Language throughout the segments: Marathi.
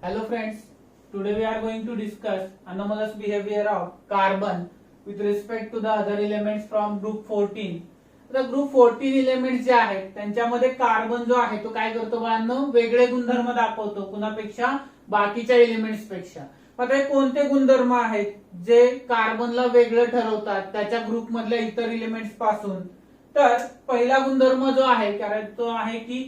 Hello friends, today we are going to discuss anomalous behavior of carbon with respect to the other elements from group 14. आता ग्रुप 14 एलिमेंट जे आहेत त्यांच्यामध्ये कार्बन जो आहे तो काय करतो बाळांनो, वेगळे गुणधर्म दाखवतो कुणापेक्षा, बाकीच्या एलिमेंट्स पेक्षा. आता हे कोणते गुणधर्म आहेत जे कार्बनला वेगळं ठरवतात त्याच्या ग्रुप मधल्या इतर एलिमेंट्स पासून? तर पहिला गुणधर्म जो आहे तो आहे की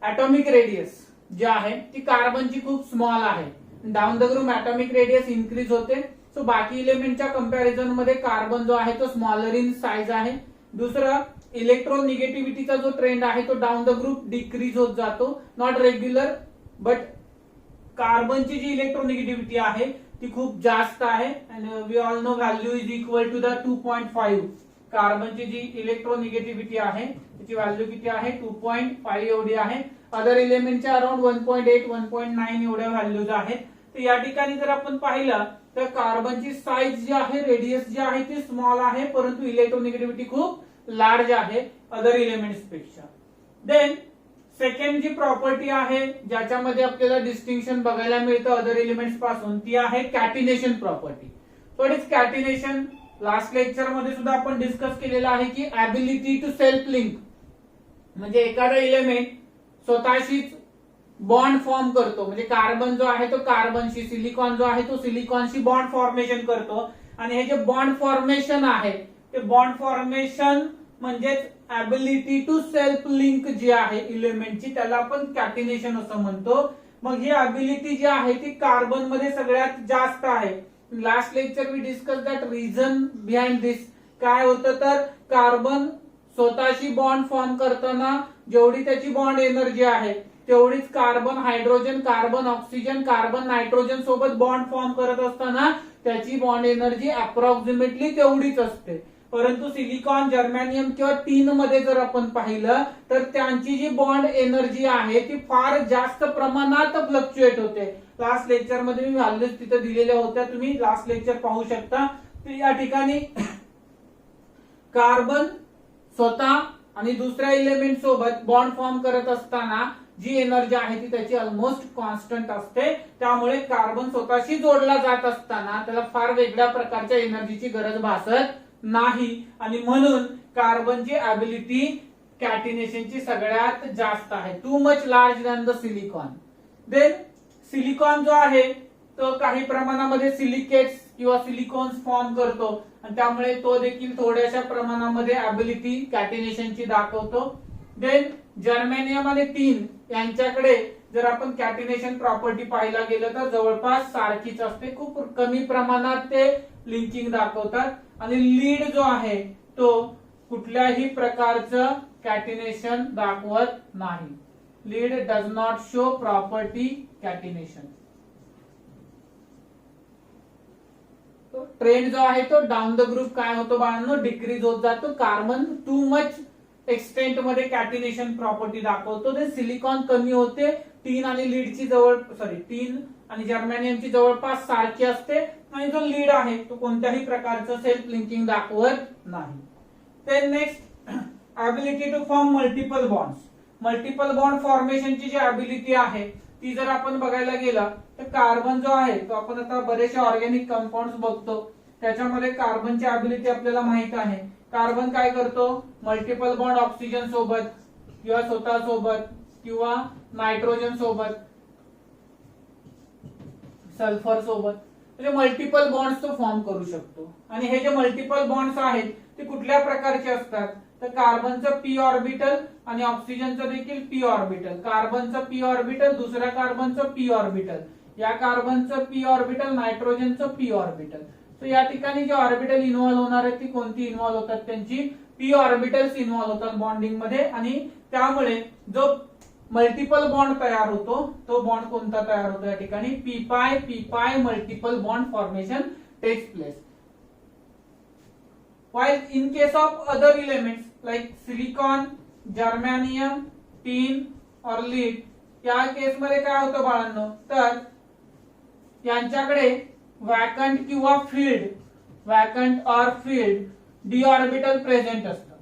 ऍटॉमिक रेडियस जे आहे ती कार्बनची खूप स्मॉल आहे. Down the group atomic radius increase होते. सो बाकी एलिमेंटच्या कंपॅरिझन मध्ये कार्बन जो आहे तो स्मॉलर इन साइज आहे. दुसरं, इलेक्ट्रोनिगेटिव्हिटीचा जो ट्रेंड आहे तो डाऊन द ग्रुप डिक्रीज होत जातो. नॉट रेग्युलर बट कार्बनची जी इलेक्ट्रोनिगेटिव्हिटी आहे ती खूप जास्त आहे. We all know value is equal to the 2.5. कार्बनची जी इलेक्ट्रोनिगेटिव्हिटी आहे त्याची व्हॅल्यू किती आहे? 2.5 एवढी आहे. अदर एलिमेंटच्या अराउंड 1.8 1.9 एवढ्या व्हॅल्यूज आहेत. तर या ठिकाणी जर आपण पाहिलं तर कार्बनची साईज जी आहे, रेडियस जी आहे ती स्मॉल आहे, परंतु इलेक्ट्रोनिगेटिव्हिटी खूप लार्ज आहे अदर एलिमेंट्स पेक्षा. देन सेकंड जी प्रॉपर्टी आहे ज्याच्यामध्ये आपल्याला डिस्टिंक्शन बघायला मिळतं अदर एलिमेंट्स पासून ती आहे catenation property. What is catenation? Last lecture मध्ये सुद्धा आपण डिस्कस केलेलं आहे की ऍबिलिटी टू सेल्फ लिंक, म्हणजे एखादा एलिमेंट स्वतःशीच बॉन्ड फॉर्म करतो. म्हणजे कार्बन जो आहे तो कार्बनशी, सिलिकॉन जो आहे तो सिलिकॉनशी बॉन्ड फॉर्मेशन करतो. आणि हे जे बॉन्ड फॉर्मेशन आहे ते बॉन्ड फॉर्मेशन म्हणजेच ऍबिलिटी टू सेल्फ लिंक जी आहे एलिमेंटची त्याला आपण कॅटिनेशन असं म्हणतो. मग ही ऍबिलिटी जी आहे ती कार्बन मध्ये सगळ्यात जास्त आहे. Last lecture we discuss that reason behind this. काय होतं तर कार्बन स्वतःशी बॉन्ड फॉर्म करताना जेवढी त्याची बॉन्ड एनर्जी आहे तेवढीच carbon hydrogen, carbon oxygen, carbon nitrogen सोबत बॉन्ड फॉर्म करत असताना त्याची बॉन्ड एनर्जी अप्रॉक्सिमेटली तेवढीच असते. परंतु सिलिकॉन, जर्मॅनियम किंवा टीन मध्ये जर आपण पाहिलं तर त्यांची जी बॉन्ड एनर्जी आहे ती फार जास्त प्रमाणात फ्लक्च्युएट होते. लास्ट लेक्चर मध्ये मी व्हॅल्यूज तिथे दिलेल्या होत्या, तुम्ही लास्ट लेक्चर पाहू शकता. तर या ठिकाणी कार्बन स्वतः आणि दुसऱ्या एलिमेंट सोबत बॉन्ड फॉर्म करत असताना जी एनर्जी आहे ती त्याची ऑलमोस्ट कॉन्स्टंट असते. त्यामुळे कार्बन स्वतःशी जोडला जात असताना त्याला फार वेगळ्या प्रकारच्या एनर्जीची गरज भासत नाही. आणि म्हणून कार्बनची ऍबिलिटी कॅटिनेशनची सगळ्यात जास्त आहे. Too much large than the silicon. Then silicon जो आहे तो काही प्रमाणामध्ये सिलिकेट्स किंवा सिलिकॉन्स फॉर्म करतो आणि त्यामुळे तो देखील थोड्याशा प्रमाणामध्ये ऍबिलिटी कॅटिनेशनची दाखवतो. देन जर्मेनियम आणि टीन यांच्याकडे जर आपण कॅटिनेशन प्रॉपर्टी पाहायला गेलं तर जवळपास सारखीच असते. खूप कमी प्रमाणात ते लिंकिंग दाखवतात. आणि लीड जो आहे तो कुठल्याही प्रकारचं कॅटिनेशन दाखवत नाही. Lead does not show property catenation. Trend जो आहे तो डाऊन द ग्रुप काय होतो बाळांनो, डिक्रीज होत जातो. कार्बन टू मच एक्सटेंट मध्ये कॅटिनेशन प्रॉपर्टी दाखवतो. ते सिलिकॉन कमी होते. टीन आणि लीडची टीन आणि जर्मॅनियमची जवळपास सारखी असते. आणि जो लीड आहे तो कोणत्याही प्रकारचं सेल्फ लिंकिंग दाखवत नाही. ते next, ability to form multiple bonds. Multiple bond फॉर्मेशनची जी ऍबिलिटी आहे ती जर आपण बघायला गेलं तर कार्बन जो आहे तो आपण आता बरेचसे ऑर्गॅनिक कंपाऊंड बघतो त्याच्यामध्ये कार्बनची ऍबिलिटी आपल्याला माहित आहे. कार्बन काय करतो, मल्टिपल बॉन्ड ऑक्सिजन सोबत किंवा स्वतः सोबत किंवा नायट्रोजन सोबत, सल्फर सोबत, म्हणजे मल्टिपल बॉन्ड्स तो फॉर्म करू शकतो. आणि हे जे मल्टिपल बॉन्ड्स आहेत ते कुठल्या प्रकारचे असतात तर कार्बनचं पी ऑर्बिटल आणि ऑक्सिजनचं देखील पी ऑर्बिटल. कार्बनचं पी ऑर्बिटल, दुसऱ्या कार्बनचं पी ऑर्बिटल, या कार्बनचं पी ऑर्बिटल, नायट्रोजनचं पी ऑर्बिटल. सो या ठिकाणी जे ऑर्बिटल इन्व्हॉल्व्ह होणार आहेत ती कोणती इन्व्हॉल्व्ह होतात, त्यांची पी ऑर्बिटल्स इन्व्हॉल्व्ह होतात बॉन्डिंग मध्ये. आणि त्यामुळे जो मल्टिपल बॉन्ड तयार होतो तो बॉन्ड कोणता तयार होतो या ठिकाणी, P pi multiple bond formation takes place. While in case of other elements like silicon, germanium, tin or lead या केस मध्ये काय होतं बाळांनो तर यांच्याकडे वॅकंट किंवा field, vacant or field D orbital present असतं.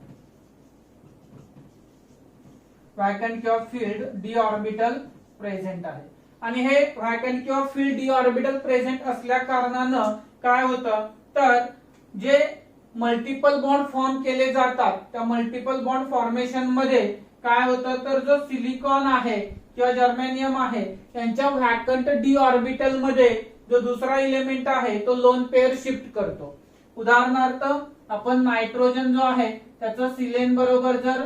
वॅकंट किंवा फील्ड डी ऑर्बिटल प्रेझेंट आहे. आणि हे व्हॅकंट किंवा फ्री डी ऑर्बिटल प्रेझेंट असल्या कारणानं काय होतं तर जे मल्टिपल बॉन्ड फॉर्म केले जातात त्या मल्टिपल बॉन्ड फॉर्मेशन मध्ये काय होतं तर जो सिलिकॉन आहे किंवा जर्मेनियम आहे यांच्या व्हॅकंट डी ऑर्बिटल मध्ये जो दुसरा इलेमेंट आहे तो लोन पेअर शिफ्ट करतो. उदाहरणार्थ आपण नायट्रोजन जो आहे त्याचं सिलेन बरोबर जर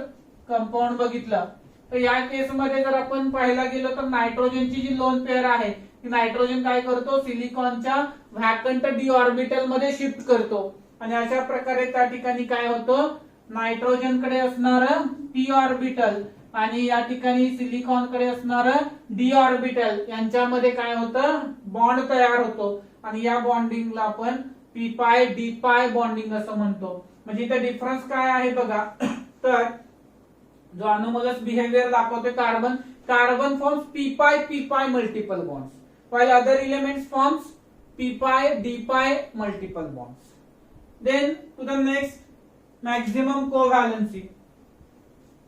कंपाऊंड बघितलं तर या केसमध्ये जर आपण पाहायला गेलो तर नायट्रोजनची जी लोन पेअर आहे ती नायट्रोजन काय करतो सिलिकॉनच्या व्हॅकंट डी ऑर्बिटल मध्ये शिफ्ट करतो आणि अशा प्रकारे त्या ठिकाणी काय होतं नायट्रोजन कडे असणार पी ऑर्बिटल आणि या ठिकाणी सिलिकॉन कडे असणार डी ऑर्बिटल यांच्यामध्ये काय होतं बॉन्ड तयार होतो आणि या बॉन्डिंगला आपण पी पाय डी पाय बॉन्डिंग असं म्हणतो. म्हणजे इथे डिफरन्स काय आहे बघा तर जो अनोमलस बिहेवियर दाखवतोय carbon forms P pi multiple bonds while other elements forms p pi d pi multiple bonds. Then to the next maximum covalency.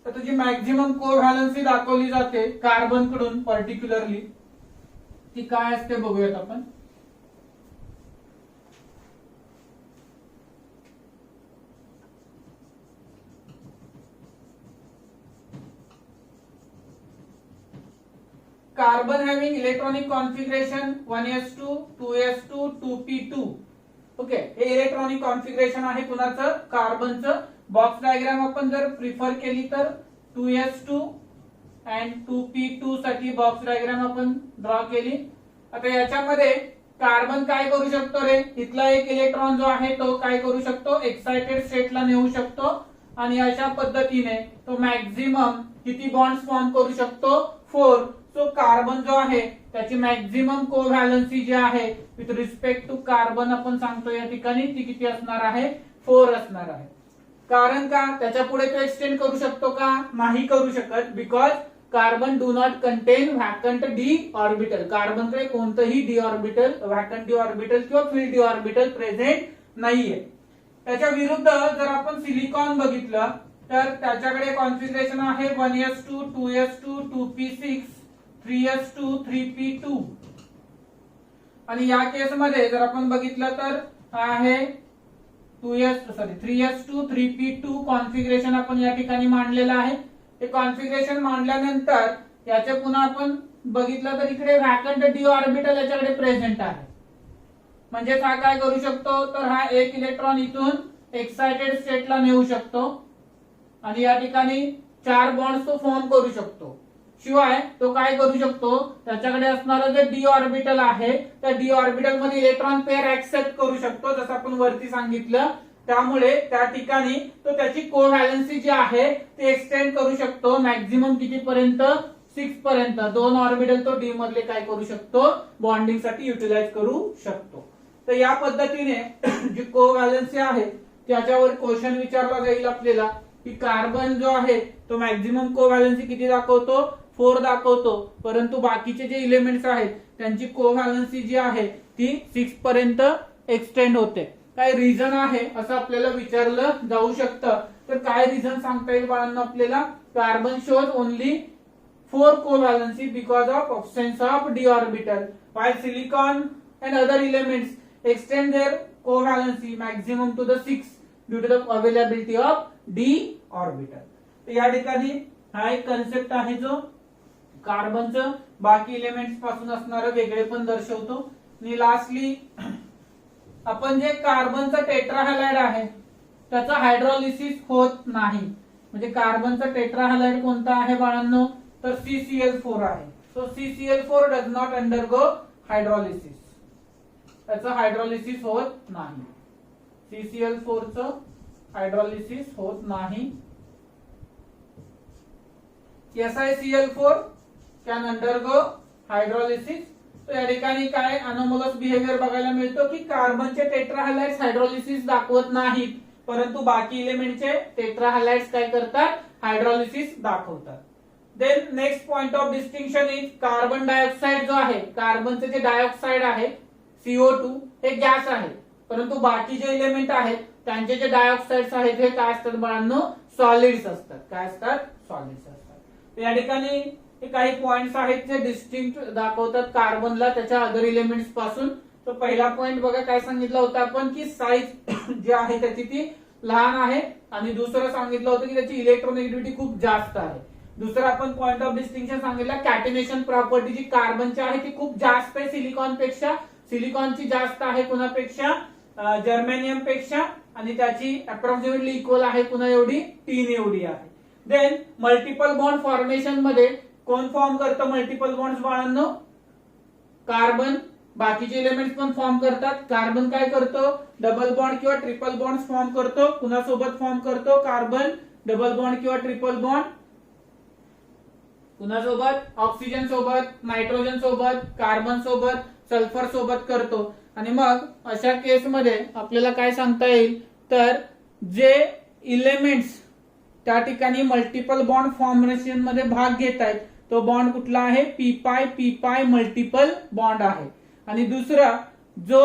तर तुझी मॅक्झिमम कोव्हॅलन्सी दाखवली जाते कार्बन कडून पर्टिक्युलरली ती काय असते बघूयात आपण. Carbon having electronic configuration 1s2 2s2 2p2. Okay हे इलेक्ट्रॉनिक कॉन्फिगरेशन आहे कुणाचं कार्बनचं. बॉक्स डायग्राम आपण जर प्रिफर केली तर 2s2 अँड 2p2 साठी बॉक्स डायग्राम आपण ड्रॉ केली. आता याच्यामध्ये कार्बन काय करू शकतो रे इथला एक इलेक्ट्रॉन जो आहे तो काय करू शकतो एक्साइटेड स्टेटला नेऊ शकतो आणि अशा पद्धतीने तो मॅक्झिमम किती बॉन्ड्स फॉर्म करू शकतो 4. सो कार्बन जो आहे त्याची मॅक्झिमम कोव्हॅलन्सी जी आहे विथ रिस्पेक्ट टू कार्बन आपण सांगतो या ठिकाणी ती किती असणार आहे 4 असणार आहे. कारण का त्याच्या पुढे तो एक्सटेंड करू शकतो का नाही करू शकत because carbon do not contain vacant D orbital. कार्बनकडे कोणतंही D orbital vacant D orbital किंवा फ्री डी ऑर्बिटल प्रेझेंट नाहीये. त्याच्या विरुद्ध जर आपण सिलिकॉन बघितलं तर त्याच्याकडे कॉन्फिगरेशन आहे 1s2 2s2 2p6 3s2 3p2 आणि या केसमध्ये जर आपण बघितलं तर आहे 3s2 3p2 कॉन्फिगरेशन आपण या ठिकाणी मांडलेलं आहे. हे कॉन्फिगरेशन मांडल्यानंतर याचे पुन्हा आपण बघितलं तर इकडे व्हॅकंट डी ऑर्बिटल याच्याकडे प्रेझेंट आहे. म्हणजे हा काय करू शकतो तर हा एक इलेक्ट्रॉन इथून एक्साइटेड स्टेटला नेऊ शकतो आणि या ठिकाणी 4 बॉन्ड्स तो फॉर्म करू शकतो. शिवाय तो काय करू शकतो त्याच्याकडे असणारं जे डी ऑर्बिटल आहे त्या डी ऑर्बिटल मध्ये इलेक्ट्रॉन पेअर ऍक्सेप्ट करू शकतो जसं आपण वरती सांगितलं. त्यामुळे त्या ठिकाणी तो त्याची कोव्हॅलन्सी जी आहे ती एक्सटेंड करू शकतो मॅक्झिमम किती पर्यंत 6 पर्यंत. 2 ऑर्बिटल तो डी मधले काय करू शकतो बॉन्डिंग साठी युटिलाइज करू शकतो. तर या पद्धतीने जी कोव्हॅलन्सी आहे त्याच्यावर क्वेश्चन विचारला जाईल आपल्याला की कार्बन जो आहे तो मॅक्झिमम कोव्हॅलन्सी किती दाखवतो 4 दाखवतो परंतु बाकीचे जे इलेमेंट्स आहेत त्यांची कोव्हॅलन्सी जी आहे ती 6 पर्यंत एक्सटेंड होते. काय रिझन आहे असं आपल्याला विचारलं जाऊ शकतं. तर काय रिझन सांगता येईल बाळांना आपल्याला carbon shows only 4 covalency because of absence of d orbital while silicon and other elements extend their covalency maximum to the 6 due to the availability of d orbital. तर या ठिकाणी हा एक कन्सेप्ट आहे जो कार्बनचं बाकी इलेमेंट्स पासून असणारं वेगळे पण दर्शवतो. आणि लास्टली आपण जे कार्बनचा टेट्राहॅलाइड आहे त्याचा हायड्रोलिसिस होत नाही. म्हणजे कार्बनचा टेट्राहॅलाइड कोणता आहे बाळांनो तर CCl4 आहे. So CCl4 does not undergo hydrolysis. त्याचं हायड्रोलिसिस होत नाही. CCl4 चं हायड्रोलिसिस होत नाही. SiCl4 can undergo hydrolysis. तर या ठिकाणी काय अनोमलस बिहेवियर बघायला मिळतो की कार्बनचे टेट्राहॅलाइड्स हायड्रोलिसिस दाखवत नाहीत परंतु बाकी इलेमेंटचे टेट्राहॅलाइड्स काय करतात हायड्रोलिसिस दाखवतात. Then next point of distinction is carbon dioxide जो आहे कार्बनचे जे डायऑक्साइड आहे CO2 हे गॅस आहे परंतु बाकी जे इलेमेंट आहेत त्यांचे जे डायऑक्साइड्स आहेत हे काय असतात बाळांनो सॉलिड्स असतात. काय असतात सॉलिड्स असतात. या ठिकाणी हे काही पॉइंट्स आहेत जे डिस्टिंक्ट दाखवतात कार्बनला त्याच्या अदर इलेमेंट्स पासून. तर पहिला पॉइंट बघा काय सांगितलं होतं आपण की साईज जी आहे त्याची ती लहान आहे, आणि दुसरं सांगितलं होतं की त्याची इलेक्ट्रोनेगेटिव्हिटी खूप जास्त आहे. दुसरं आपण पॉइंट ऑफ डिस्टिंक्शन सांगितलं कॅटिनेशन प्रॉपर्टी जी कार्बनची आहे ती खूप जास्त आहे सिलिकॉन पेक्षा. सिलिकॉनची जास्त आहे कुणापेक्षा, जर्मेनियम पेक्षा, आणि त्याची अप्रॉक्सिमेटली इक्वल आहे पुन्हा एवढी 3 एवढी आहे. देन मल्टिपल बॉन्ड फॉर्मेशन मध्ये कोण फॉर्म करतं मल्टिपल बॉन्ड्स बाळांनो? कार्बन. बाकीचे एलिमेंट्स पण फॉर्म करतात. कार्बन काय करतो? डबल बॉन्ड किंवा ट्रिपल बॉन्ड फॉर्म करतो. कुणासोबत फॉर्म करतो कार्बन? डबल बॉन्ड किंवा ट्रिपल बॉन्ड. कुणासोबत? ऑक्सिजन सोबत, नायट्रोजन सोबत, कार्बन सोबत, सल्फर सोबत करतो. आणि मग अशा केस मध्ये आपल्याला काय सांगता येईल तर जे इलेमेंट्स त्या ठिकाणी मल्टिपल बॉन्ड फॉर्मेशन मध्ये भाग घेत आहेत तो बॉन्ड कुठला आहे? पी पाय मल्टिपल बॉन्ड आहे. आणि दुसरा जो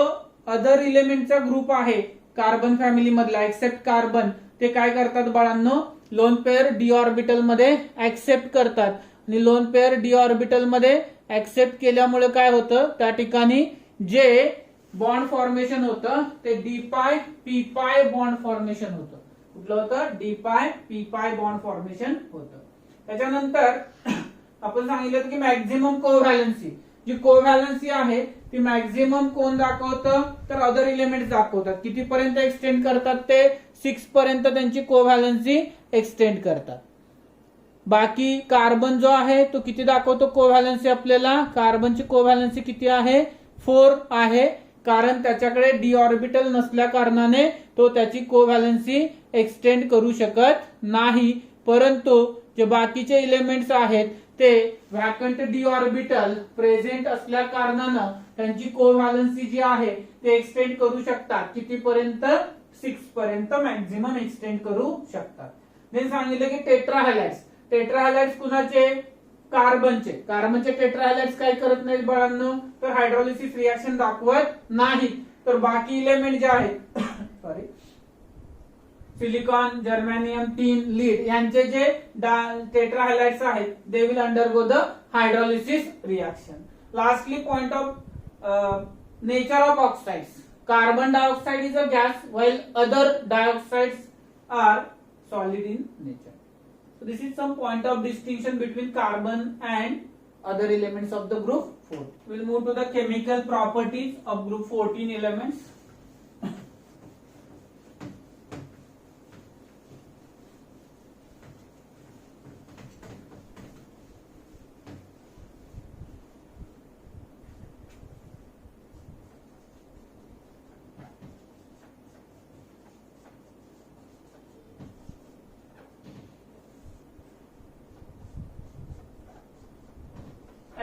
अदर इलेमेंटचा ग्रुप आहे कार्बन फॅमिली मधला एक्सेप्ट कार्बन, ते काय करतात बाळांनो? लोन पेअर डी ऑर्बिटल मध्ये ऍक्सेप्ट करतात. आणि लोन पेअर डी ऑर्बिटल मध्ये ऍक्सेप्ट केल्यामुळे काय होतं त्या ठिकाणी जे बॉन्ड फॉर्मेशन होतं ते डी पाय पी पाय बॉन्ड फॉर्मेशन होतं. कुठलं होतं? डी पाय पी पाय बॉन्ड फॉर्मेशन होतं. त्याच्यानंतर आपण सांगितलं की मॅक्झिमम कोव्हॅलन्सी, जी कोव्हॅलन्सी आहे ती मॅक्झिमम कोण दाखवतं तर अदर इलेमेंट्स दाखवतात. कितीपर्यंत एक्सटेंड करतात ते? 6 पर्यंत त्यांची कोव्हॅलन्सी एक्सटेंड करतात. बाकी कार्बन जो आहे तो किती दाखवतो कोव्हॅलन्सी आपल्याला? कार्बनची कोव्हॅलन्सी किती आहे? 4 आहे, कारण त्याच्याकडे डी ऑर्बिटल नसल्या कारणाने तो त्याची कोव्हॅलन्सी एक्सटेंड करू शकत नाही. परंतु जे बाकीचे इलेमेंट्स आहेत ते व्हॅकंट डी ऑर्बिटल प्रेझेंट असल्या कारणानं त्यांची कोव्हॅलन्सी जी आहे ते एक्सटेंड करू शकतात. कितीपर्यंत? 6 पर्यंत मॅक्झिमम एक्सटेंड करू शकतात. देन सांगितलं की टेट्राहॅलाइड्स. टेट्राहॅलाइड्स कुणाचे? कार्बनचे. कार्बनचे टेट्राहॅलाइड्स काय करत नाहीत बाळांनो तर हायड्रोलिसिस रिएक्शन दाखवत नाहीत. तर बाकी इलेमेंट जे आहेत सॉरी सिलिकॉन, जर्मेनियम, टीन, लीड यांचे जे टेट्राहॅलाइड्स आहेत they will undergo the hydrolysis reaction. Lastly point of nature of oxides. Carbon dioxide is a gas while other dioxides are solid in nature. So this is some point of distinction between carbon and other elements of the group 4. We'll move to the chemical properties of group 14 elements.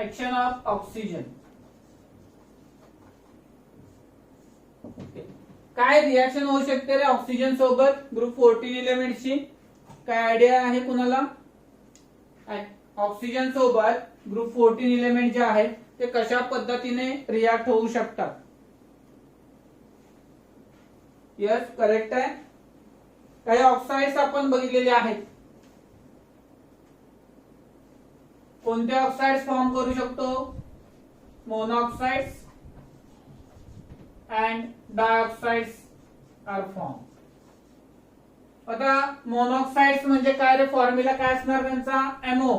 Action of oxygen. काय रिएक्शन होऊ शकते रे ऑक्सिजन सोबत ग्रुप 14 एलिमेंटची? काय आयडिया आहे कुणाला? ऑक्सिजन सोबत ग्रुप 14 एलिमेंट जे आहेत ते कशा पद्धतीने रिॲक्ट होऊ शकतात? यस, करेक्ट आहे. काही ऑक्साइड्स आपण बघितलेले आहेत. कोणते ऑक्साइड्स फॉर्म करू शकतो? मोनॉक्साइड्स अँड डायऑक्साइड्स आर फॉर्म. आता मोनॉक्साइड्स म्हणजे काय रे? फॉर्म्युला काय असणार त्यांचा? MO.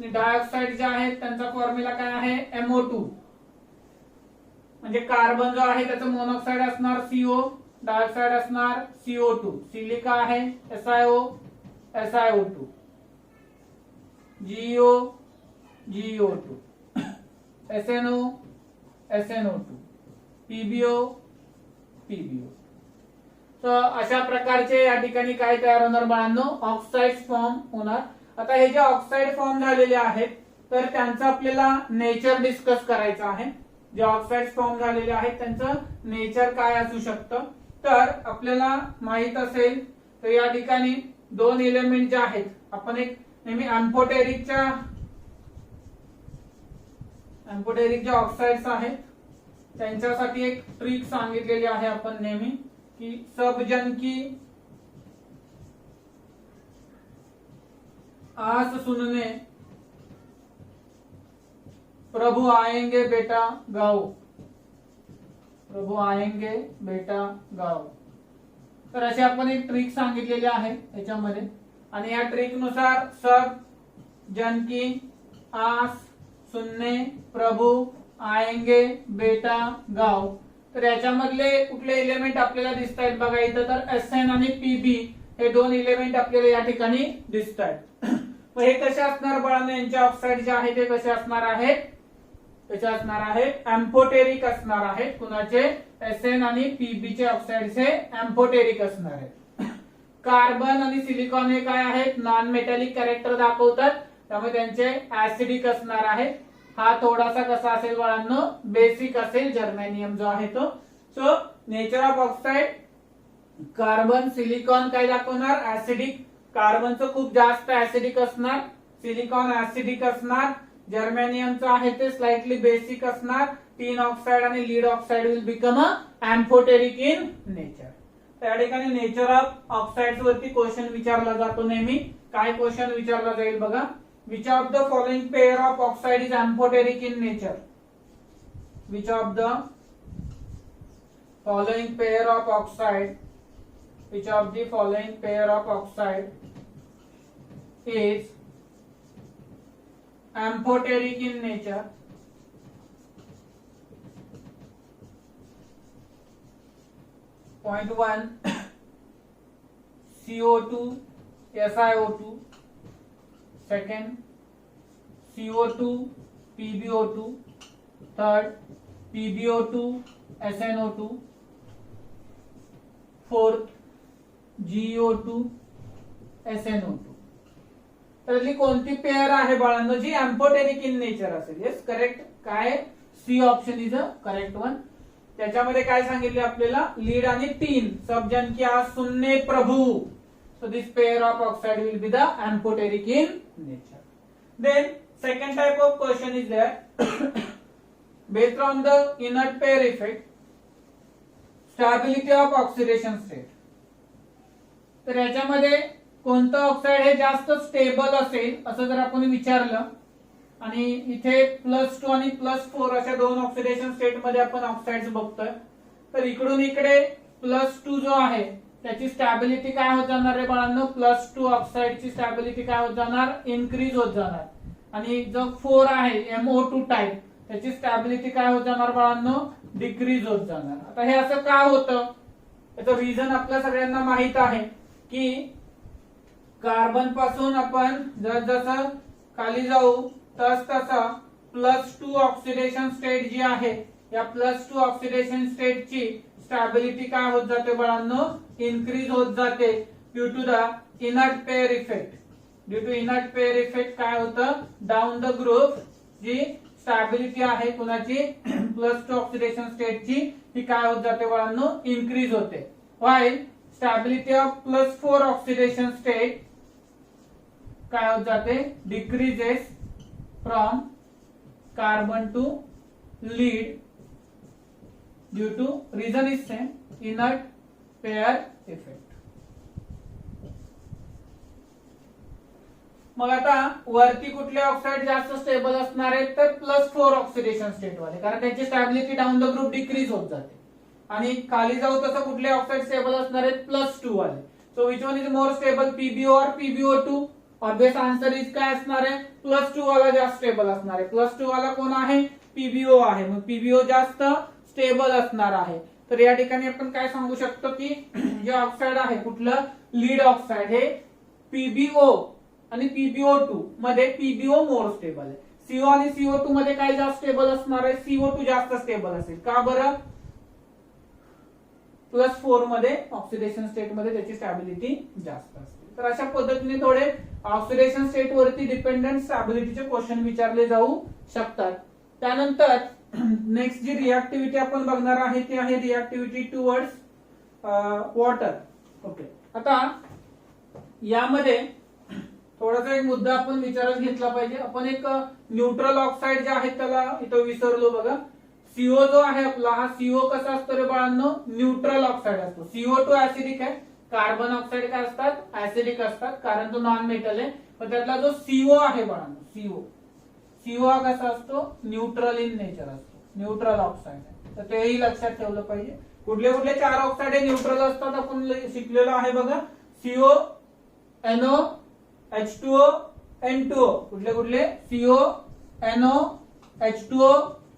डायऑक्साइड जे आहेत त्यांचा फॉर्म्युला काय आहे? MO2. म्हणजे कार्बन जो आहे त्याचं मोनॉक्साइड असणार CO, डायऑक्साइड असणार CO2, सिलिका आहे SiO, SiO2, GeO, GeO2, SNO, SNO2, PbO, PbO. तर अशा प्रकारचे या ठिकाणी काय तयार होणार बाळांनो? ऑक्साइड्स फॉर्म होणार. आता हे जे ऑक्साइड फॉर्म झालेले आहेत तर त्यांचं आपल्याला नेचर डिस्कस करायचं आहे. जे ऑक्साइड फॉर्म झालेले आहेत त्यांचं नेचर काय असू शकतं तर आपल्याला माहित असेल तर या ठिकाणी दोन एलिमेंट जे आहेत आपण एक नेहमी एम्फोटेरिक जे ऑक्साइड्स आहेत त्यांच्यासाठी एक ट्रिक सांगितलेली आहे आपण नेहमी की सबजनकी आस सुनने प्रभु आएंगे बेटा गाओ, प्रभु आएंगे बेटा गाओ. तर अशी आपण एक ट्रिक सांगितलेली आहे याच्यामध्ये, आणि या ट्रिक नुसार सब जन की आस सुनने प्रभु आएंगे बेटा गाओ. तर याच्यामधले कुठले एलिमेंट आपल्याला दिसत आहेत बघा इथं, तर एसएन आणि पीबी हे दोन एलिमेंट आपल्याला या ठिकाणी दिसत आहेत. मग हे कसे असणार बाळांनो, यांचे ऑक्साईड जे आहे ते कसे असणार आहेत, त्याचे असणार आहेत एम्फोटेरिक असणार आहेत. कुणाचे, एसएन आणि पीबी चे ऑक्साईड हे एम्फोटेरिक असणार आहेत. कार्बन आणि सिलिकॉन हे काय आहेत, नॉन मेटॅलिक कॅरेक्टर दाखवतात, त्यामुळे त्यांचे ऍसिडिक असणार आहेत. हा थोडासा कसा असेल बाळांनो, बेसिक असेल जर्मेनियम जो आहे तो. So nature of oxide, carbon silicon काय दाखवणार, ऍसिडिक. कार्बनचं खूप जास्त ऍसिडिक असणार, सिलिकॉन ऍसिडिक असणार, जर्मेनियमचं आहे ते स्लाइटली बेसिक असणार. टीन ऑक्साइड आणि lead oxide will become amphoteric in nature. त्या ठिकाणी नेचर ऑफ ऑक्साइड्स वरती क्वेश्चन विचारला जातो नेहमी. काय क्वेश्चन विचारला जाईल बघा, which of the following pair of oxide is amphoteric in nature? Which of the following pair of oxide, which of the following pair of oxide is amphoteric in nature? Point 1 CO2 SiO2, second CO2 PbO2, third PbO2 SnO2, fourth GeO2 SnO2. त्यातली कोणती पेअर आहे बाळांनो जी एम्फोटेरिक इन नेचर असेल? Yes correct. काय, C option is a correct one. त्याच्यामध्ये काय सांगितले आपल्याला, लीड आणि टीन, सबजन की आज सुनने प्रभु. So this pair of oxide will be the amphoteric in nature. Then second type of question is there based on the inert pair effect, stability of oxidation state. तर याच्यामध्ये कोणतं ऑक्साइड हे जास्त स्टेबल असेल असं जर आपण विचारलं, आणि इथे +2 आणि +4 अशा दोन ऑक्सिडेशन स्टेट मध्ये आपण ऑक्साइड्स बघतोय. तर इकडून इकडे +2 जो आहे त्याची स्टॅबिलिटी काय होत जाणार आहे बाळांनो, +2 ऑक्साइडची स्टॅबिलिटी काय होत जाणार, इन्क्रीज होत जाणार. आणि जो 4 आहे MO2 टाइप त्याची स्टॅबिलिटी काय होत जाणार बाळांनो, डिक्रीज होत जाणार. आता हे असं का होतं, याचं रिझन आपल्या सगळ्यांना माहित आहे की कार्बन पासून आपण जसं खाली जाऊ तसं +2 ऑक्सिडेशन स्टेट जी आहे, या +2 ऑक्सिडेशन स्टेटची स्टॅबिलिटी काय होत जाते बाळांनो, इन्क्रीज होत जाते due to the inert pair effect. Due to inert pair effect काय होतं, डाऊन द ग्रुप जी स्टॅबिलिटी आहे कुणाची, +2 ऑक्सिडेशन स्टेटची, ही काय होत जाते बाळांनो, इन्क्रीज होते. While stability of +4 oxidation state काय होत जाते, decreases from carbon to lead due to reason is same, inert pair effect. मग आता वरती कुठले ऑक्साइड जास्त स्टेबल असणार आहेत, तर +4 ऑक्सिडेशन स्टेट वाले, कारण त्यांची stability down the group decrease होत जाते. आणि खाली जाऊ तसं कुठले ऑक्साइड स्टेबल असणार आहेत, +2 वाले. So which one is more stable, PbO और PbO2? ऑब्वियस आन्सर इज काय असणार आहे, +2 वाला जास्त स्टेबल असणार आहे. +2 वाला कोण आहे, PbO आहे. मग PbO जास्त स्टेबल असणार आहे. तर या ठिकाणी आपण काय सांगू शकतो की जे ऑक्साइड आहे कुठलं, लीड ऑक्साइड, हे PbO आणि PbO2 मध्ये PbO मोर स्टेबल आहे. CO आणि CO2 मध्ये काय जास्त स्टेबल असणार आहे, CO2 जास्त स्टेबल असेल. का बरं, +4 मध्ये ऑक्सिडेशन स्टेट मध्ये त्याची स्टॅबिलिटी जास्त असते. तर अशा पद्धतीने थोडे ऑक्सिडेशन स्टेट वरती डिपेंडंट स्टॅबिलिटीचे क्वेश्चन विचारले जाऊ शकतात. त्यानंतर नेक्स्ट जी रिएक्टिव्हिटी आपण बघणार आहे ती आहे रिएक्टिव्हिटी टुवर्ड्स वॉटर. ओके, आता यामध्ये थोडासा एक मुद्दा आपण विचारात घेतला पाहिजे. आपण एक न्यूट्रल ऑक्साइड जे आहे त्याला इथं विसरलो बघा. CO जो आहे आपला, हा CO कसा असतो रे बाळांनो, न्यूट्रल ऑक्साइड असतो. CO2 ऍसिडिक आहे, कार्बन ऑक्साईड काय असतात, ऍसिडिक असतात, कारण तो नॉन मेटल आहे. पण त्यातला जो सीओ आहे बाळांनो, सीओ हा कसा असतो, न्यूट्रल इन नेचर असतो, न्यूट्रल ऑक्साईड आहे. तर तेही लक्षात ठेवलं पाहिजे. कुठले कुठले 4 ऑक्साईड हे न्यूट्रल असतात आपण शिकलेलो आहे बघा. CO, NO, H2O, N2O. कुठले कुठले, CO, NO, H2O,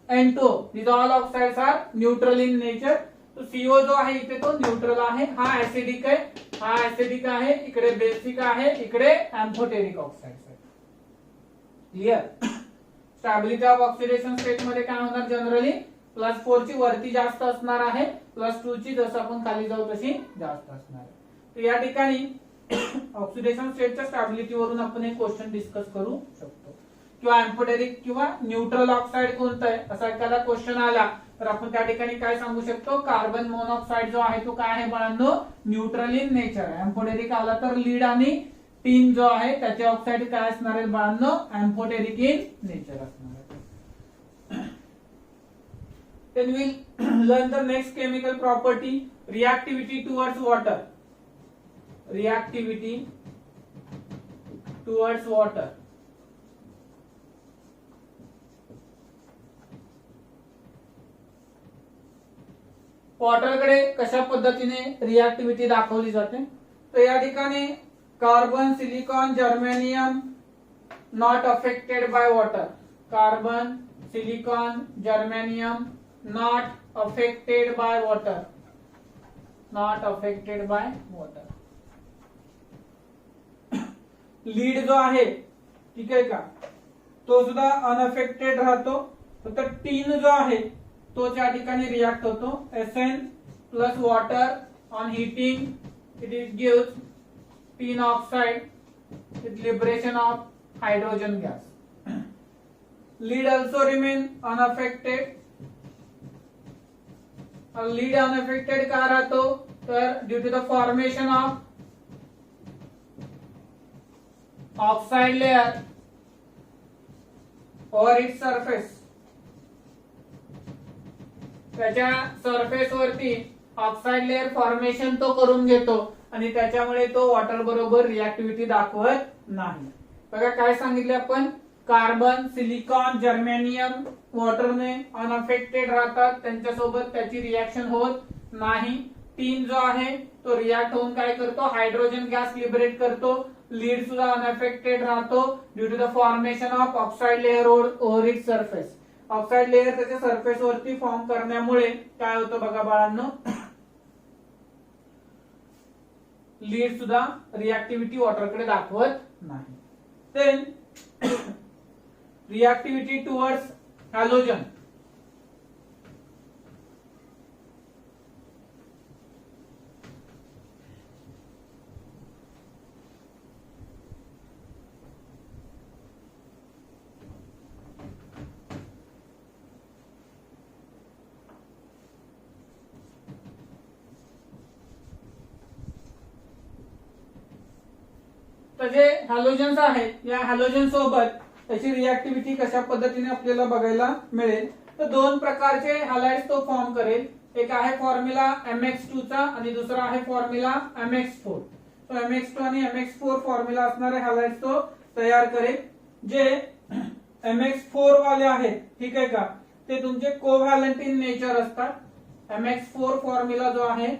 N2O. These all oxides are neutral in nature. तो सीओ जो आहे इथे तो न्यूट्रल आहे, हा ऍसिडिक आहे, हा ऍसिडिक आहे, इकडे बेसिक आहे, इकडे एम्फोटेरिक ऑक्साइड आहे. Clear. Stability of oxidation state मध्ये काय होणार, जनरली +4 ची वरती जास्त असणार आहे, +2 ची जसं आपण खाली जाऊ तशी जास्त असणार आहे. तर या ठिकाणी ऑक्सिडेशन स्टेटच्या स्टॅबिलिटी वरून आपण एक क्वेश्चन डिस्कस करू शकतो. किंवा एम्फोटेरिक किंवा न्यूट्रल ऑक्साइड कोणतं आहे असा एखादा क्वेश्चन आला तर आपण त्या ठिकाणी काय सांगू शकतो, कार्बन मोनॉक्साइड जो आहे तो काय आहे बाळांनो, न्यूट्रल इन नेचर आहे. एम्फोटेरिक आला तर लीड आणि टीन जो आहे त्याचे ऑक्साइड काय असणार आहे बाळांनो, एम्फोटेरिक इन नेचर असणार आहे. Then we'll learn the next chemical property, reactivity towards water. Reactivity towards water. वॉटरकडे कशा पद्धतीने रिॲक्टिव्हिटी दाखवली जाते, तर या ठिकाणी carbon, silicon, germanium not affected by water. Carbon, silicon, germanium not affected by water. Not affected by water. Lead जो आहे ठीक आहे का, तो सुद्धा अनअफेक्टेड राहतो. फक्त टीन जो आहे तो त्या ठिकाणी रिॲक्ट होतो. Sn plus water on heating it is gives tin oxide with liberation of hydrogen gas. Lead also remain unaffected. Lead unaffected का राहतो, तर due to the formation of oxide layer over its surface. त्याच्या सरफेस वरती ऑक्साइड लेयर फॉर्मेशन तो करून घेतो आणि त्याच्यामुळे तो वॉटर बरोबर रिॲक्टिव्हिटी दाखवत नाही. बघा काय सांगितले आपण, कार्बन, सिलिकॉन, जर्मेनियम वॉटरने अनअफेक्टेड राहतात, त्यांच्यासोबत त्याची रिॲक्शन होत नाही. टीन जो आहे तो रिॲक्ट होऊन काय करतो, हायड्रोजन गॅस लिबरेट करतो. लीड सुद्धा अनअफेक्टेड राहतो due to the formation of oxide layer over its surface. Oxide layer त्याच्या सरफेस वरती फॉर्म करण्यामुळे काय होतं बघा बाळांनो, लीड सुद्धा रिॲक्टिव्हिटी वॉटरकडे दाखवत नाही. Then reactivity towards halogen. तर जे हॅलोजन्स आहेत या हॅलोजन सोबत त्याची रिॲक्टिव्हिटी कशा पद्धतीने आपल्याला बघायला मिळेल, तर 2 प्रकारचे हॅलाइड्स तो फॉर्म करेल. एक आहे फॉर्म्युला MX2 चा आणि दुसरा आहे फॉर्म्युला MX4. तो MX2 आणि MX4 फॉर्म्युला असणारे हॅलाइड्स तो तयार करेल. जे MX4 वाले आहेत ठीक आहे का, ते तुमचे कोव्हॅलंट इन नेचर असतात. MX4 फॉर्म्युला जो आहे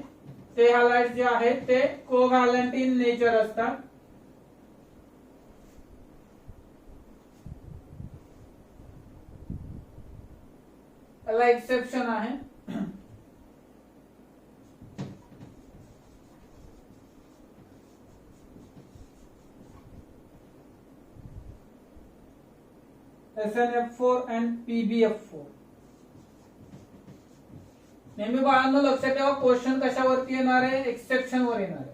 ते हॅलाइड्स जे आहेत ते कोव्हॅलंट इन नेचर असतात. त्याला एक्सेप्शन आहे. SnF4 and PbF4. नेहमी बाळांनो लक्षात ठेवा, क्वेश्चन कशावरती येणार आहे, एक्सेप्शन वर येणार आहे.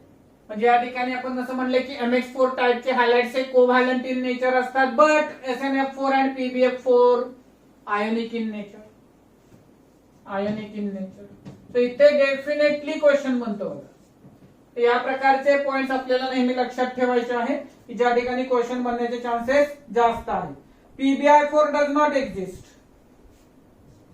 म्हणजे या ठिकाणी आपण असं म्हणले की MX4 टाइपचे हायलाइट्स हे कोव्हॅलंट इन नेचर असतात, but SnF4 and PbF4 ionic in nature. Ionic in nature. तर इथे डेफिनेटली क्वेश्चन बनतो बघा. या प्रकारचे पॉइंट्स आपल्याला नेहमी लक्षात ठेवायचे आहेत की ज्या ठिकाणी क्वेश्चन बनण्याचे चान्सेस जास्त आहेत. PbI4 does not exist.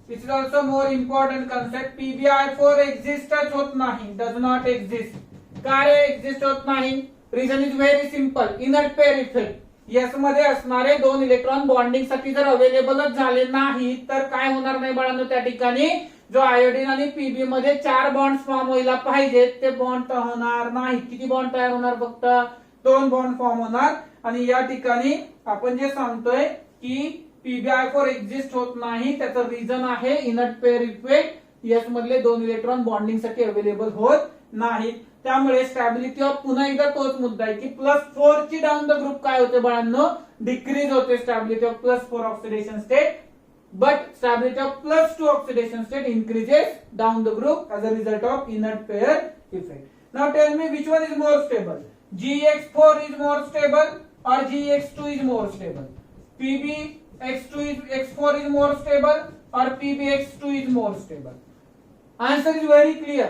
This is also more important concept. PbI4 एक्झिस्टच होत नाही, डज नॉट एक्झिस्ट. काय एक्झिस्ट होत नाही? Reason is very simple, inert pair effect. S मध्ये असणारे 2 इलेक्ट्रॉन बॉन्डिंग साठी जर अवेलेबलच झाले नाही तर काय होणार नाही बाळांनो? त्या ठिकाणी जो आयोडीन आणि पीबी मध्ये 4 बॉन्ड फॉर्म व्हायला पाहिजेत ते बॉन्ड होणार नाही। किती बॉन्ड तयार होणार? फक्त 2 बॉन्ड फॉर्म होणार। आणि या ठिकाणी आपण जे सांगतोय की पीबीआय4 एक्झिस्ट होत नाही, त्याचं रिझन आहे इनर्ट पेअर इफेक्ट। एस मधले 2 इलेक्ट्रॉन बॉन्डिंग साठी अवेलेबल होत नाहीत। त्यामुळे स्टॅबिलिटी ऑफ, पुन्हा एकदा तोच मुद्दा आहे की +4 ची डाऊन द ग्रुप काय होते बाळांनो? डिक्रीज होते stability of +4 oxidation state, but stability of +2 oxidation state increases down the group as a result of inert pair effect. Now tell me which one is more stable? GX4 is more stable or GX2 is more stable? PBX4 is more stable or PBX2 is more stable? Answer is very clear.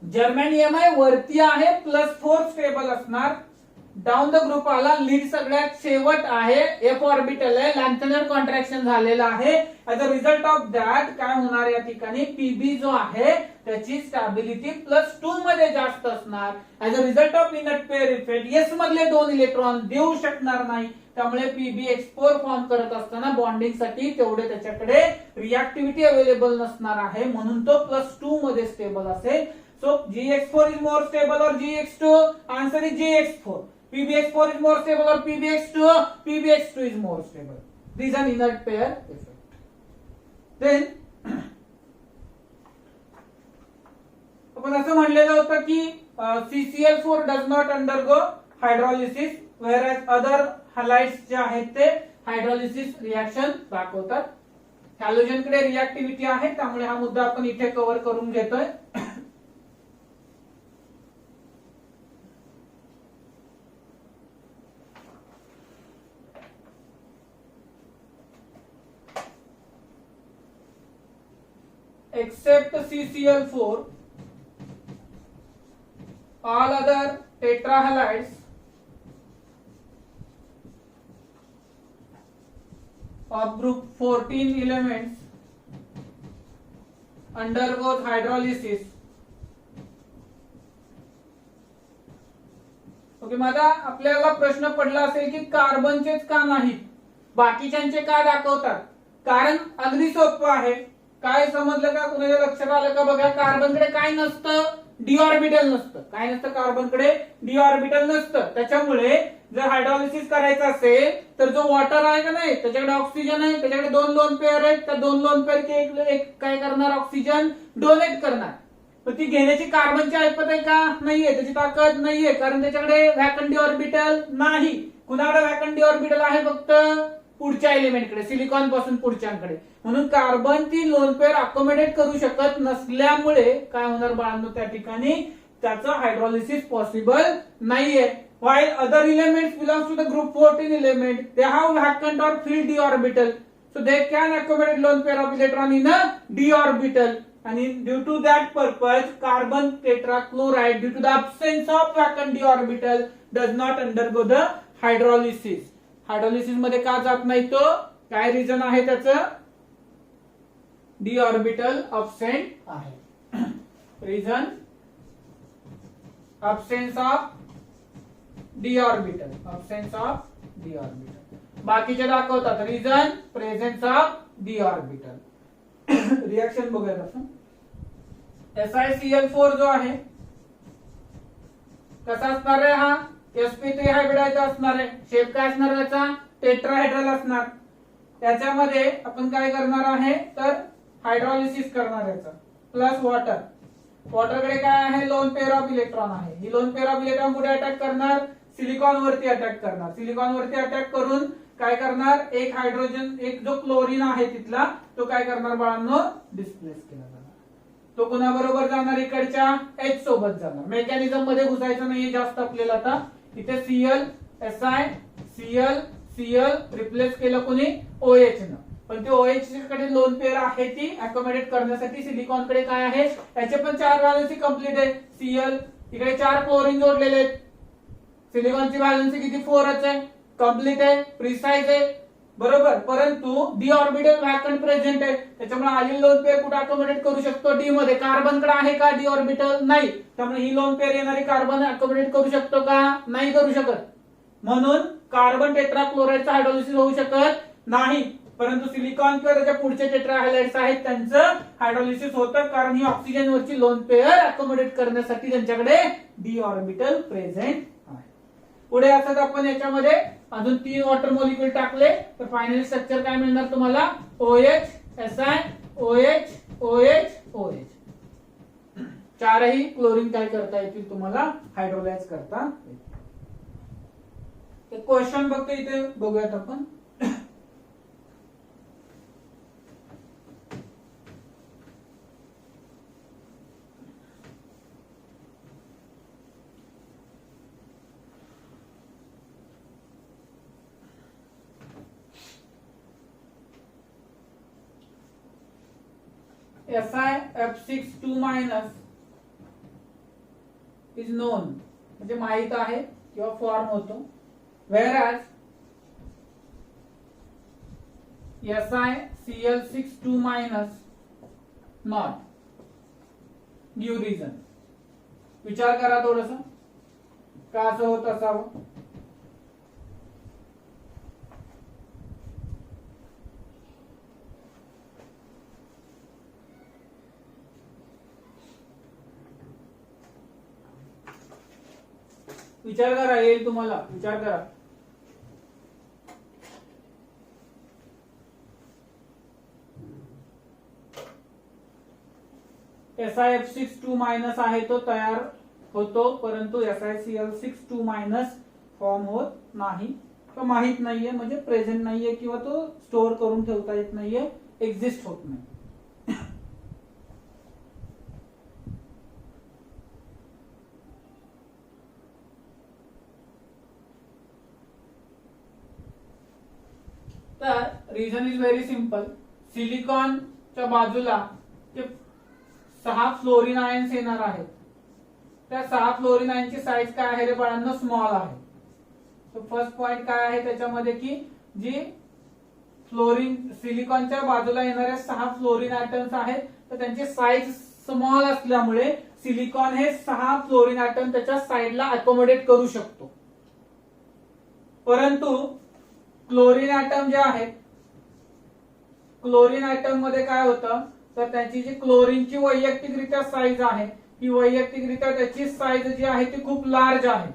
Germanium आहे वरती आहे +4 स्टेबल असणार, डाऊन द ग्रुप आला लीड सगळ्यात शेवट आहे, एफ ऑर्बिटल आहे, लॅन्थनर कॉन्ट्रॅक्शन झालेलं आहे। As a result of that काय होणार या ठिकाणी? पीबी जो आहे त्याची स्टॅबिलिटी +2 मध्ये जास्त असणार। As a result of inert pair effect S मधले 2 इलेक्ट्रॉन देऊ शकणार नाही, त्यामुळे पीबीX4 फॉर्म करत असताना बॉन्डिंग साठी तेवढे त्याच्याकडे रिएक्टिव्हिटी अवेलेबल नसणार आहे, म्हणून तो +2 मध्ये स्टेबल असेल। So GX4 is more stable or GX2? Answer is GX4. PBX4 is more stable or PBX2? PBX2 is more stable. This is an inert pair effect. Then आपण असं म्हणलेलं होतं की CCl4 does not undergo hydrolysis, whereas other halides जे आहेत ते हायड्रोलिसिस रिएक्शन दाखवतात। हॅलोजन कडे रिएक्टिव्हिटी आहे, त्यामुळे हा मुद्दा आपण इथे कव्हर करून घेतोय। Except CCl4, all other tetrahalides of group 14 elements undergoes hydrolysis. Okay, माझा आपल्याला प्रश्न पडला असेल की कार्बनचेच का नाहीत, बाकीच्यांचे का दाखवतात? कारण अगदी सोपं आहे। काय समजलं का? कुणाच्या लक्षात आलं का? बघा, कार्बनकडे काय नसतं? डी ऑर्बिटल नसतं। काय नसतं? कार्बनकडे डी ऑर्बिटल नसतं। त्याच्यामुळे जर हायड्रोलिसिस करायचं असेल तर जो वॉटर आहे का नाही त्याच्याकडे ऑक्सिजन आहे, त्याच्याकडे 2 लोन पेअर आहेत, त्या 2 लोन पेअर की एक काय करणार? ऑक्सिजन डोनेट करणार। पण ती घेण्याची कार्बनची ऐपत आहे का? नाहीये, त्याची ताकद नाहीये, कारण त्याच्याकडे व्हॅकंट डी ऑर्बिटल नाही। कुणाकडे व्हॅकंट डी ऑर्बिटल आहे? फक्त पुढच्या एलिमेंटकडे, सिलिकॉन पासून पुढच्यांकडे। म्हणून कार्बन ती लोन पेअर अकोमोडेट करू शकत नसल्यामुळे काय होणार बाळांनो? त्या ठिकाणी त्याचं हायड्रोलिसिस पॉसिबल नाहीये। while other elements belongs to the group 14 element, they have vacant or filled d orbital, so they can accommodate lone pair of electron in a d orbital, and due to that purpose carbon tetrachloride, due to the absence of vacant d orbital, does not undergo the hydrolysis. Hydrolysis मध्ये का जात नाही तो? काय रिझन आहे त्याचं? डी ऑर्बिटल अब्सेंट आहे। Reason absence of D orbital, absence of D orbital. बाकीचे दाखवतात reason presence of D orbital. Reaction बघूयात आपण। SiCl4 जो आहे कसा असणार आहे? हा sp3 हायब्रिडायझ असणार आहे। शेप काय असणार त्याचा? टेट्राहेड्रल असणार। त्याच्यामध्ये आपण काय करणार आहे तर हायड्रोलिसिस करणार याचा, प्लस वॉटर। वॉटरकडे काय आहे? लोन पेअर ऑफ इलेक्ट्रॉन आहे। ही लोन पेअर ऑफ इलेक्ट्रॉन कुठे अटॅक करणार? सिलिकॉन वरती अटॅक करणार। सिलिकॉन वरती अटॅक करून काय करणार? एक हायड्रोजन, एक जो क्लोरीन आहे तिथला तो काय करणार बाळांनो? डिस्प्लेस केला जाणार। तो कोणाबरोबर जाणार? इकडच्या H सोबत जाणार। मेकॅनिझम मध्ये घुसायचं नाही जास्त आपल्याला। आता इथे Cl Si Cl रिप्लेस केलं कोणी? OH न, पण ते OH कडे लोन पेअर आहे ती अकोमोडेट करण्यासाठी सिलिकॉन कडे काय आहे? याचे पण 4 व्हॅलेन्सी कंप्लीट आहे। Cl इकडे 4 क्लोरीन जोडलेले आहेत। सिलिकॉनची व्हॅलेन्सी किती? 4च आहे, कंप्लीट आहे, प्रिसाइज आहे। बरोबर, परंतु डी ऑर्बिटल व्हॅकंट प्रेझेंट आहे, त्याच्यामुळे आलेली लोन पेअर कुठे अकोमोडेट करू शकतो? डी मध्ये. कार्बनकडे आहे का डी ऑर्बिटल? नाही. त्यामुळे ही लोन पेअर येणारी कार्बन अकोमोडेट करू शकतो का? नाही करू शकत. म्हणून कार्बन टेट्राक्लोराइडचं हायड्रोलिसिस होऊ शकत नाही. परंतु सिलिकॉन किंवा त्याच्या पुढचे टेट्राहायलाइड्स आहेत त्यांचं हायड्रोलिसिस होतं, कारण ही ऑक्सिजन वरची लोन पेअर अकोमोडेट करण्यासाठी त्यांच्याकडे डी ऑर्बिटल प्रेझेंट आहे. पुढे असं आपण याच्यामध्ये अजून 3 वॉटर मॉलिक्यूल टाकले तर फायनली स्ट्रक्चर काय मिळणार तुम्हाला? OH, Si, OH, OH, OH. 4ही क्लोरीन काय करता येतील तुम्हाला? हायड्रोलाइज करता येतील. क्वेश्चन फक्त इथे बघूयात आपण. SiF6 2- इज नोन, म्हणजे माहित आहे किंवा फॉर्म होतो. whereas SiCl6 2- not. Give reason. विचार करा थोडस का असं होत असावं. विचार करा, येईल तुम्हाला. विचार करा. SiF6 2- आहे तो तयार होतो, परंतु SiCl6 2- फॉर्म होत नाही. तो माहित नाहीये, म्हणजे प्रेझेंट नाहीये किंवा तो स्टोअर करून ठेवता येत नाहीये, एक्झिस्ट होत नाही. तर रिझन इज व्हेरी सिंपल. सिलिकॉनच्या बाजूला जे 6 फ्लोरीन आयन्स येणार आहेत, त्या 6 फ्लोरीन आयनची साईज काय आहे रे बाळांनो? स्मॉल आहे. फर्स्ट पॉइंट काय आहे त्याच्यामध्ये की जी फ्लोरीन सिलिकॉनच्या बाजूला येणाऱ्या 6 फ्लोरीन ऍटम्स आहेत तर त्यांची साईज स्मॉल असल्यामुळे सिलिकॉन हे 6 फ्लोरीन ऍटम त्याच्या साईडला अकोमोडेट करू शकतो. परंतु क्लोरीन ऍटम जे आहेत, क्लोरीन ऍटम मध्ये काय होतं तर त्यांची जी क्लोरीनची वैयक्तिकरित्या साईज आहे, ही वैयक्तिकरित्या त्याची साईज जी आहे ती खूप लार्ज आहे,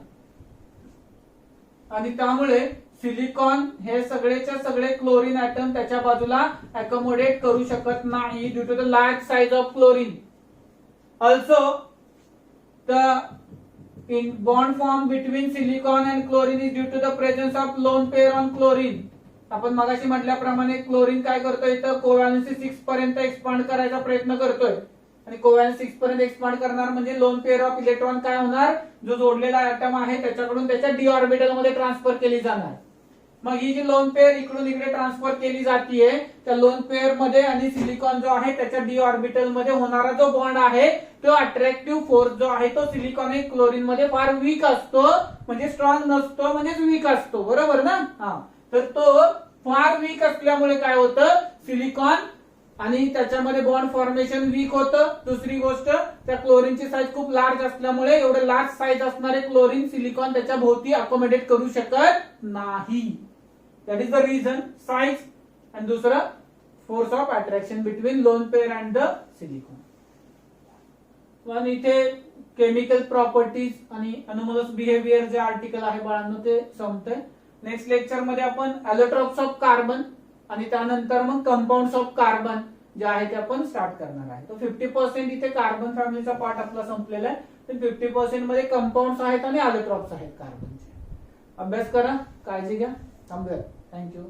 आणि त्यामुळे सिलिकॉन हे सगळेच्या सगळे क्लोरीन ऍटम त्याच्या बाजूला अकोमोडेट करू शकत नाही due to the large size of chlorine. Also the in bond form between silicon and chlorine is due to the presence of lone pair on chlorine. आपण मगाशी म्हटल्याप्रमाणे क्लोरीन काय करतोय तर कोव्हॅलन्सी 6 पर्यंत एक्सपांड करायचा प्रयत्न करतोय, आणि कोव्हॅलन्सी 6 पर्यंत एक्सपांड करणार म्हणजे लोन पेअर ऑफ इलेक्ट्रॉन काय होणार, जो जोडलेला ऍटम आहे त्याच्याकडून त्याच्या डी ऑर्बिटल मध्ये ट्रान्सफर केली जाणार. मग ही जी लोन पेअर इकडून इकडे ट्रान्सफर केली जातीये, त्या लोन पेअर मध्ये आणि सिलिकॉन जो आहे त्याच्या डी ऑर्बिटल मध्ये होणारा जो बॉन्ड आहे तो अट्रॅक्टिव्ह फोर्स जो आहे तो सिलिकॉन आणि क्लोरीन मध्ये फार वीक असतो, म्हणजे स्ट्रॉंग नसतो, म्हणजे वीक असतो. बरोबर ना? हा. तर तो फार वीक असल्यामुळे काय होतं, सिलिकॉन आणि त्याच्यामध्ये बॉन्ड फॉर्मेशन वीक होतं. दुसरी गोष्ट, त्या क्लोरीनची साईज खूप लार्ज असल्यामुळे एवढे लार्ज साईज असणारे क्लोरीन सिलिकॉन त्याच्या भोवती अकोमोडेट करू शकत नाही. That is the reason, size. आणि दुसरं force of attraction between lone pair and the silicon. पण इथे केमिकल प्रॉपर्टीज आणि अनोमलस बिहेवियर जे आर्टिकल आहे बाळांनो ते संपतंय. नेक्स्ट लेक्चर मध्ये आपण अलोट्रॉप्स ऑफ कार्बन आणि त्यानंतर मग कंपाऊंड्स ऑफ कार्बन जे आहे ते आपण स्टार्ट करणार आहे. तर 50% इथे कार्बन फॅमिलीचा पार्ट आपला संपलेला आहे, तर 50% मध्ये कंपाऊंड्स आहेत आणि अलोट्रॉप्स आहेत कार्बनचे. अभ्यास करा, काळजी घ्या, थांबूया. थँक्यू.